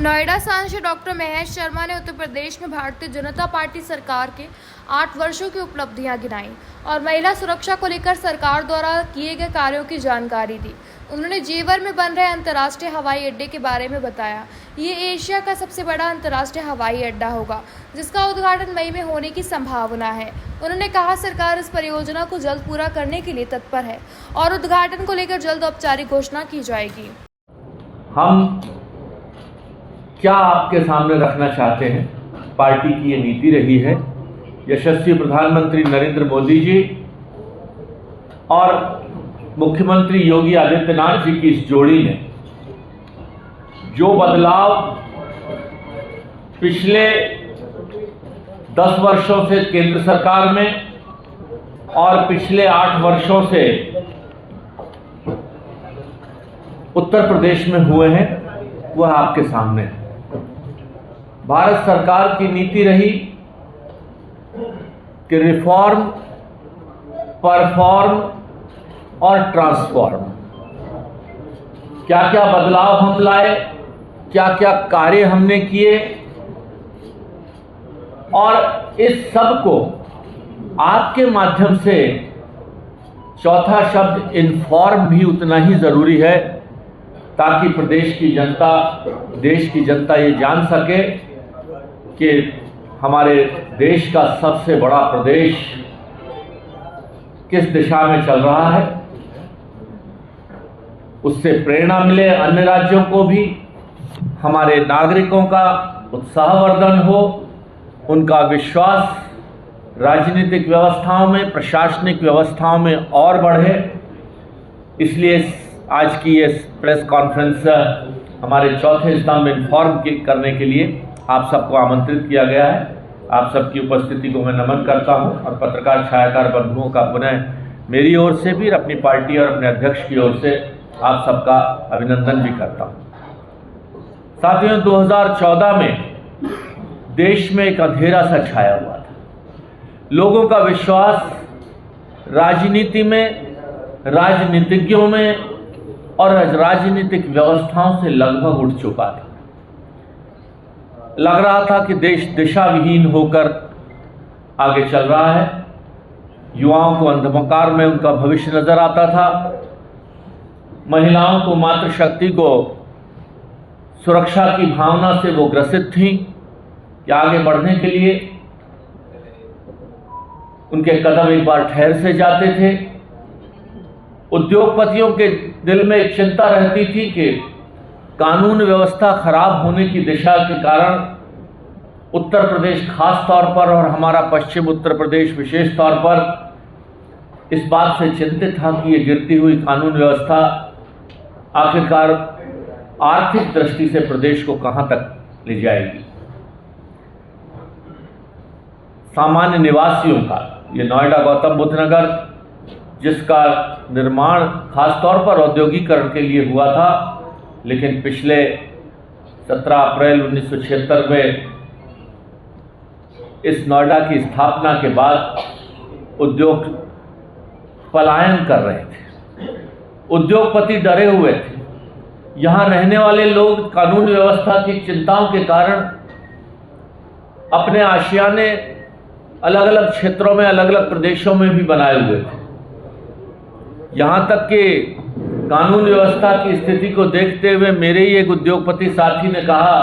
नोएडा सांसद डॉक्टर महेश शर्मा ने उत्तर प्रदेश में भारतीय जनता पार्टी सरकार के 8 वर्षों की उपलब्धियां गिनाई और महिला सुरक्षा को लेकर सरकार द्वारा किए गए कार्यों की जानकारी दी। उन्होंने जेवर में बन रहे अंतर्राष्ट्रीय हवाई अड्डे के बारे में बताया। ये एशिया का सबसे बड़ा अंतर्राष्ट्रीय हवाई अड्डा होगा, जिसका उद्घाटन मई में होने की संभावना है। उन्होंने कहा, सरकार इस परियोजना को जल्द पूरा करने के लिए तत्पर है और उद्घाटन को लेकर जल्द औपचारिक घोषणा की जाएगी। हम क्या आपके सामने रखना चाहते हैं, पार्टी की ये नीति रही है। यशस्वी प्रधानमंत्री नरेंद्र मोदी जी और मुख्यमंत्री योगी आदित्यनाथ जी की इस जोड़ी ने जो बदलाव पिछले 10 वर्षों से केंद्र सरकार में और पिछले 8 वर्षों से उत्तर प्रदेश में हुए हैं, वह आपके सामने है। भारत सरकार की नीति रही कि रिफॉर्म, परफॉर्म और ट्रांसफॉर्म। क्या क्या बदलाव हम लाए, क्या क्या कार्य हमने किए, और इस सब को आपके माध्यम से चौथा शब्द इन्फॉर्म भी उतना ही जरूरी है, ताकि प्रदेश की जनता, देश की जनता ये जान सके कि हमारे देश का सबसे बड़ा प्रदेश किस दिशा में चल रहा है। उससे प्रेरणा मिले अन्य राज्यों को भी, हमारे नागरिकों का उत्साहवर्धन हो, उनका विश्वास राजनीतिक व्यवस्थाओं में, प्रशासनिक व्यवस्थाओं में और बढ़े। इसलिए आज की ये प्रेस कॉन्फ्रेंस हमारे चौथे स्तंभ इन्फॉर्म करने के लिए आप सबको आमंत्रित किया गया है। आप सबकी उपस्थिति को मैं नमन करता हूं और पत्रकार छायाकार बंधुओं का पुनः मेरी ओर से भी, अपनी पार्टी और अपने अध्यक्ष की ओर से आप सबका अभिनंदन भी करता हूं। साथियों, 2014 में देश में एक अंधेरा सा छाया हुआ था। लोगों का विश्वास राजनीति में, राजनीतिज्ञों में और राजनीतिक व्यवस्थाओं से लगभग उठ चुका था। लग रहा था कि देश दिशा विहीन होकर आगे चल रहा है। युवाओं को अंधकार में उनका भविष्य नजर आता था। महिलाओं को, मातृशक्ति को सुरक्षा की भावना से वो ग्रसित थीं कि आगे बढ़ने के लिए उनके कदम एक बार ठहर से जाते थे। उद्योगपतियों के दिल में एक चिंता रहती थी कि कानून व्यवस्था खराब होने की दिशा के कारण उत्तर प्रदेश खास तौर पर और हमारा पश्चिम उत्तर प्रदेश विशेष तौर पर इस बात से चिंतित था कि ये गिरती हुई कानून व्यवस्था आखिरकार आर्थिक दृष्टि से प्रदेश को कहां तक ले जाएगी। सामान्य निवासियों का ये नोएडा गौतम बुद्ध नगर, जिसका निर्माण खासतौर पर औद्योगिकरण के लिए हुआ था, लेकिन पिछले 17 अप्रैल 1976 में इस नोएडा की स्थापना के बाद उद्योग पलायन कर रहे थे। उद्योगपति डरे हुए थे। यहाँ रहने वाले लोग कानून व्यवस्था की चिंताओं के कारण अपने आशियाने अलग अलग क्षेत्रों में, अलग अलग प्रदेशों में भी बनाए हुए थे। यहाँ तक कि कानून व्यवस्था की स्थिति को देखते हुए मेरे ही एक उद्योगपति साथी ने कहा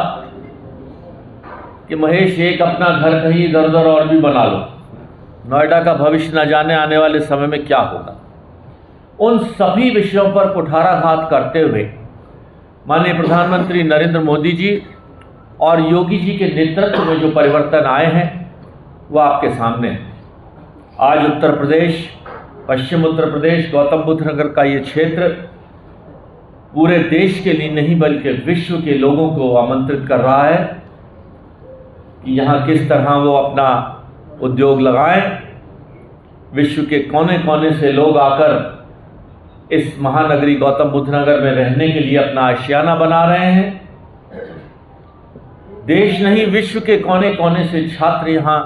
कि महेश, एक अपना घर कहीं इधर उधर और भी बना लो, नोएडा का भविष्य न जाने आने वाले समय में क्या होगा। उन सभी विषयों पर कुठाराघात करते हुए माननीय प्रधानमंत्री नरेंद्र मोदी जी और योगी जी के नेतृत्व में जो परिवर्तन आए हैं वो आपके सामने है। आज उत्तर प्रदेश, पश्चिम उत्तर प्रदेश, गौतम बुद्ध नगर का ये क्षेत्र पूरे देश के लिए नहीं बल्कि विश्व के लोगों को आमंत्रित कर रहा है कि यहाँ किस तरह वो अपना उद्योग लगाएं। विश्व के कोने कोने से लोग आकर इस महानगरी गौतम बुद्ध नगर में रहने के लिए अपना आशियाना बना रहे हैं। देश नहीं, विश्व के कोने कोने से छात्र यहाँ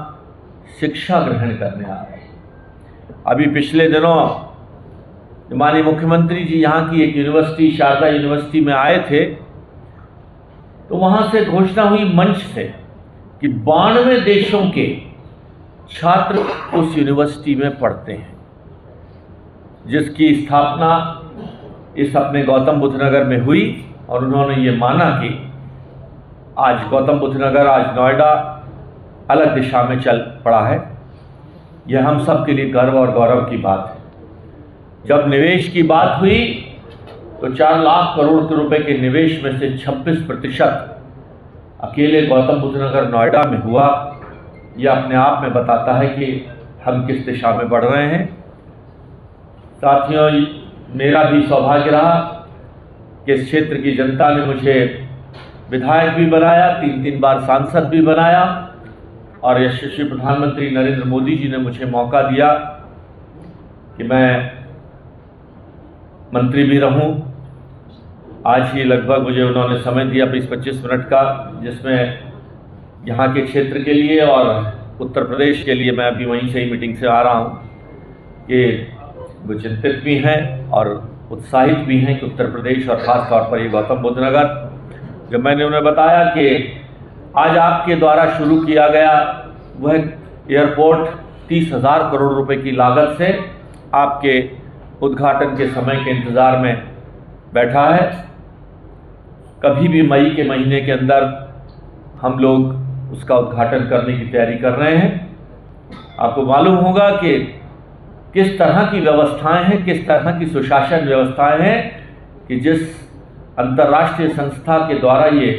शिक्षा ग्रहण करने आ रहे हैं। अभी पिछले दिनों माननीय मुख्यमंत्री जी यहाँ की एक यूनिवर्सिटी, शारदा यूनिवर्सिटी में आए थे तो वहाँ से घोषणा हुई मंच से कि 92 देशों के छात्र उस यूनिवर्सिटी में पढ़ते हैं, जिसकी स्थापना इस अपने गौतम बुद्ध नगर में हुई। और उन्होंने ये माना कि आज गौतम बुद्ध नगर, आज नोएडा अलग दिशा में चल पड़ा है। यह हम सब के लिए गर्व और गौरव की बात है। जब निवेश की बात हुई तो 4 लाख करोड़ के रुपए के निवेश में से 26% अकेले गौतम बुद्ध नगर नोएडा में हुआ। यह अपने आप में बताता है कि हम किस दिशा में बढ़ रहे हैं। साथियों, मेरा भी सौभाग्य रहा कि इस क्षेत्र की जनता ने मुझे विधायक भी बनाया, 3 बार सांसद भी बनाया, और यशस्वी प्रधानमंत्री नरेंद्र मोदी जी ने मुझे मौका दिया कि मैं मंत्री भी रहूं। आज ही लगभग मुझे उन्होंने समय दिया 20-25 मिनट का, जिसमें यहाँ के क्षेत्र के लिए और उत्तर प्रदेश के लिए, मैं अभी वहीं से ही मीटिंग से आ रहा हूँ, कि वो चिंतित भी हैं और उत्साहित भी हैं कि उत्तर प्रदेश और ख़ास तौर पर ये गौतम बुद्ध नगर, जब मैंने उन्हें बताया कि आज आपके द्वारा शुरू किया गया वह एयरपोर्ट 30,000 करोड़ रुपए की लागत से आपके उद्घाटन के समय के इंतज़ार में बैठा है, कभी भी मई के महीने के अंदर हम लोग उसका उद्घाटन करने की तैयारी कर रहे हैं। आपको मालूम होगा कि किस तरह की व्यवस्थाएं हैं, किस तरह की सुशासन व्यवस्थाएं हैं कि जिस अंतर्राष्ट्रीय संस्था के द्वारा ये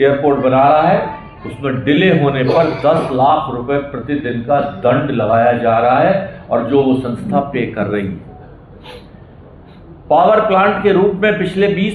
एयरपोर्ट बना रहा है, उसमें डिले होने पर 10 लाख रुपए प्रतिदिन का दंड लगाया जा रहा है, और जो वो संस्था पे कर रही है। पावर प्लांट के रूप में पिछले 20